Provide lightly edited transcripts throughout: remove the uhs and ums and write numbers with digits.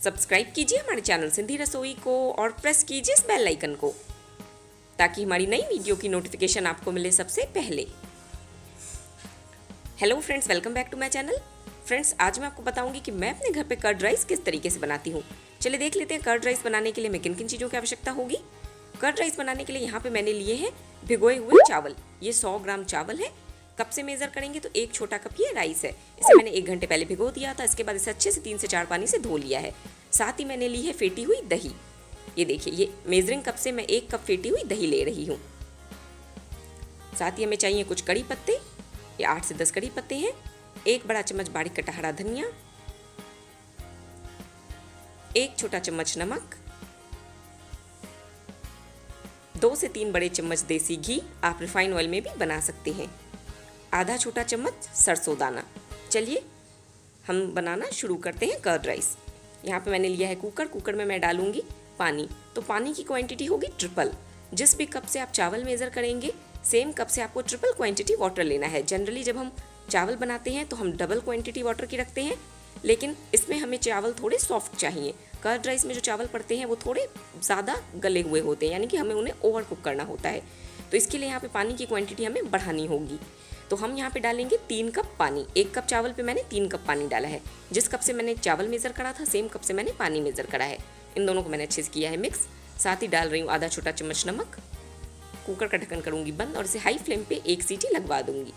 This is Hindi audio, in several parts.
सब्सक्राइब कीजिए हमारे चैनल सिंधी रसोई को और प्रेस कीजिए इस बेल आइकन को ताकि हमारी नई वीडियो की नोटिफिकेशन आपको मिले सबसे पहले। Hello friends, welcome back to my channel. Friends, आज मैं आपको बताऊंगी कि मैं अपने घर पे कर्ड राइस किस तरीके से बनाती हूँ। चलिए देख लेते हैं कर्ड राइस बनाने के लिए मैं किन किन चीज़ों की आवश्यकता होगी। कर्ड राइस बनाने के लिए यहाँ पे मैंने लिए हैं भिगोए हुए चावल। ये 100 ग्राम चावल है। कप से मेज़र करेंगे तो 1 छोटा कप ये राइस है। इसे मैंने 1 घंटे पहले भिगो दिया था। इसके बाद इसे अच्छे से 3 से 4 पानी से धो लिया है। साथ ही मैंने ली है फेंटी हुई दही। ये देखिए, ये मेजरिंग कप से मैं 1 कप फेंटी हुई दही ले रही हूँ। साथ ही हमें चाहिए कुछ कड़ी पत्ते, ये 8 से 10 कड़ी पत्ते हैं। 1 बड़ा चम्मच बारीक कटा हरा धनिया, 1 छोटा चम्मच नमक, 2 से 3 बड़े चम्मच देसी घी, आप रिफाइन ऑयल में भी बना सकते हैं, आधा छोटा चम्मच सरसों दाना। चलिए हम बनाना शुरू करते हैं कर्ड राइस। यहाँ पे मैंने लिया है कुकर में मैं डालूंगी पानी। तो पानी की क्वांटिटी होगी ट्रिपल। जिस भी कप से आप चावल मेज़र करेंगे सेम कप से आपको ट्रिपल क्वांटिटी वाटर लेना है। जनरली जब हम चावल बनाते हैं तो हम डबल क्वांटिटी वाटर की रखते हैं, लेकिन इसमें हमें चावल थोड़े सॉफ्ट चाहिए। कर्ड राइस में जो चावल पड़ते हैं वो थोड़े ज़्यादा गले हुए होते हैं, यानी कि हमें उन्हें ओवर कुक करना होता है। तो इसके लिए यहाँ पे पानी की क्वांटिटी हमें बढ़ानी होगी। तो हम यहाँ पे डालेंगे 3 कप पानी। 1 कप चावल पे मैंने 3 कप पानी डाला है। जिस कप से मैंने चावल मेज़र करा था सेम कप से मैंने पानी मेज़र करा है। इन दोनों को मैंने अच्छे से किया है मिक्स। साथ ही डाल रही हूँ आधा छोटा चम्मच नमक। कुकर का ढक्कन करूँगी बंद और इसे हाई फ्लेम पे 1 सीटी लगवा दूँगी।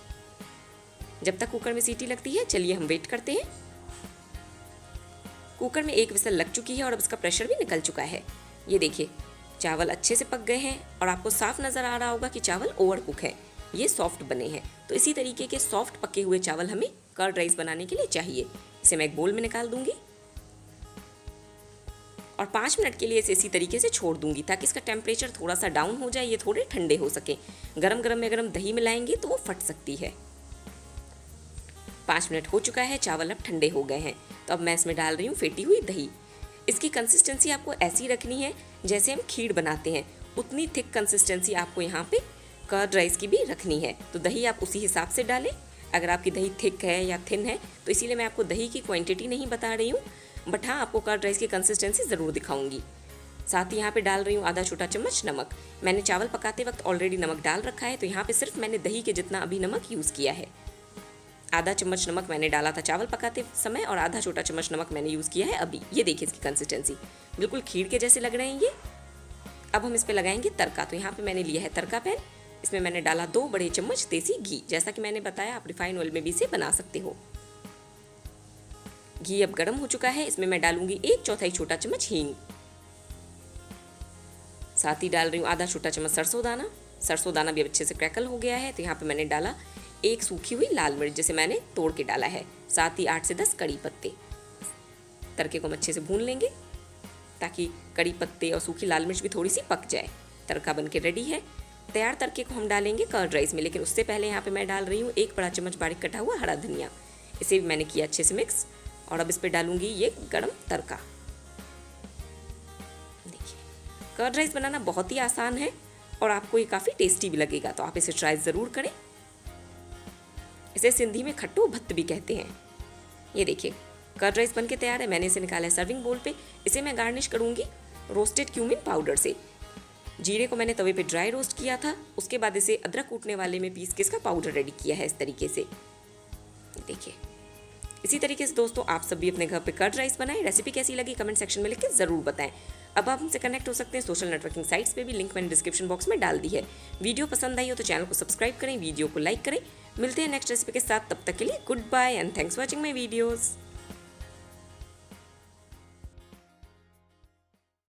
जब तक कुकर में सीटी लगती है चलिए हम वेट करते हैं। कुकर में 1 विसल लग चुकी है और अब इसका प्रेशर भी निकल चुका है। ये देखिए, चावल अच्छे से पक गए हैं और आपको साफ नज़र आ रहा होगा कि चावल ओवर कुक है, ये सॉफ्ट बने हैं। तो इसी तरीके के सॉफ्ट पके हुए चावल हमें कर्ड राइस बनाने के लिए चाहिए। इसे मैं एक बोल में निकाल दूंगी और 5 मिनट के लिए इसे इसी तरीके से छोड़ दूंगी ताकि इसका टेम्परेचर थोड़ा सा डाउन हो जाए, ये थोड़े ठंडे हो सके। गरम गरम में अगर हम दही मिलाएंगे तो वो फट सकती है। 5 मिनट हो चुका है, चावल अब ठंडे हो गए हैं। तो अब मैं इसमें डाल रही हूँ फेंटी हुई दही। इसकी कंसिस्टेंसी आपको ऐसी रखनी है जैसे हम खीर बनाते हैं, उतनी थिक कंसिस्टेंसी आपको यहाँ पे कर्ड राइस की भी रखनी है। तो दही आप उसी हिसाब से डालें। अगर आपकी दही थिक है या थिन है तो इसीलिए मैं आपको दही की क्वांटिटी नहीं बता रही हूँ, बट हाँ आपको कर्ड राइस की कंसिस्टेंसी ज़रूर दिखाऊंगी। साथ ही यहाँ पे डाल रही हूँ आधा छोटा चम्मच नमक। मैंने चावल पकाते वक्त ऑलरेडी नमक डाल रखा है, तो यहाँ पे सिर्फ मैंने दही के जितना अभी नमक यूज़ किया है। आधा चम्मच नमक मैंने डाला था चावल पकाते समय और आधा छोटा चम्मच नमक मैंने यूज़ किया है अभी। ये देखिए, इसकी कंसिस्टेंसी बिल्कुल खीर के जैसे लग रहे हैं ये। अब हम इस पर लगाएंगे तड़का। तो यहाँ पे मैंने लिया है तड़का पैन। इसमें मैंने डाला 2 बड़े चम्मच देसी घी। जैसा कि मैंने बताया आप रिफाइन ऑयल में भी इसे बना सकते हो। घी अब गर्म हो चुका है। इसमें मैं डालूंगी 1/4 छोटा चम्मच हींग। साथ ही डाल रही हूँ आधा छोटा चम्मच सरसों दाना। सरसों दाना भी अब अच्छे से क्रैकल हो गया है। तो यहाँ पे मैंने डाला 1 सूखी हुई लाल मिर्च, जिसे मैंने तोड़ के डाला है। साथ ही 8 से 10 कड़ी पत्ते। तड़के को हम अच्छे से भून लेंगे ताकि कड़ी पत्ते और सूखी लाल मिर्च भी थोड़ी सी पक जाए। तड़का बन के रेडी है। तैयार तड़के को हम डालेंगे कर्ड राइस में, लेकिन उससे पहले यहाँ पे मैं डाल रही हूँ 1 बड़ा चम्मच बारीक कटा हुआ हरा धनिया। इसे भी मैंने किया अच्छे से मिक्स और अब इस पर डालूंगी ये गरम तड़का। देखिए, कर्ड राइस बनाना बहुत ही आसान है और आपको ये काफ़ी टेस्टी भी लगेगा, तो आप इसे ट्राई ज़रूर करें। इसे सिंधी में खट्टू भत्त भी कहते हैं। ये देखिए, कर्ड राइस बनके तैयार है। मैंने इसे निकाला है सर्विंग बोल पे। इसे मैं गार्निश करूँगी रोस्टेड क्यूमिन पाउडर से। जीरे को मैंने तवे पे ड्राई रोस्ट किया था, उसके बाद इसे अदरक कूटने वाले में पीस के इसका पाउडर रेडी किया है इस तरीके से। देखिए, इसी तरीके से दोस्तों आप सब भी अपने घर पे कर्ड राइस बनाएं। रेसिपी कैसी लगी कमेंट सेक्शन में लिख के ज़रूर बताएं। अब आप हमसे कनेक्ट हो सकते हैं सोशल नेटवर्किंग साइट्स पे भी, लिंक मैंने डिस्क्रिप्शन बॉक्स में डाल दी है। वीडियो पसंद आई हो तो चैनल को सब्सक्राइब करें, वीडियो को लाइक करें। मिलते हैं नेक्स्ट रेसिपी के साथ, तब तक के लिए good bye and thanks for watching my videos.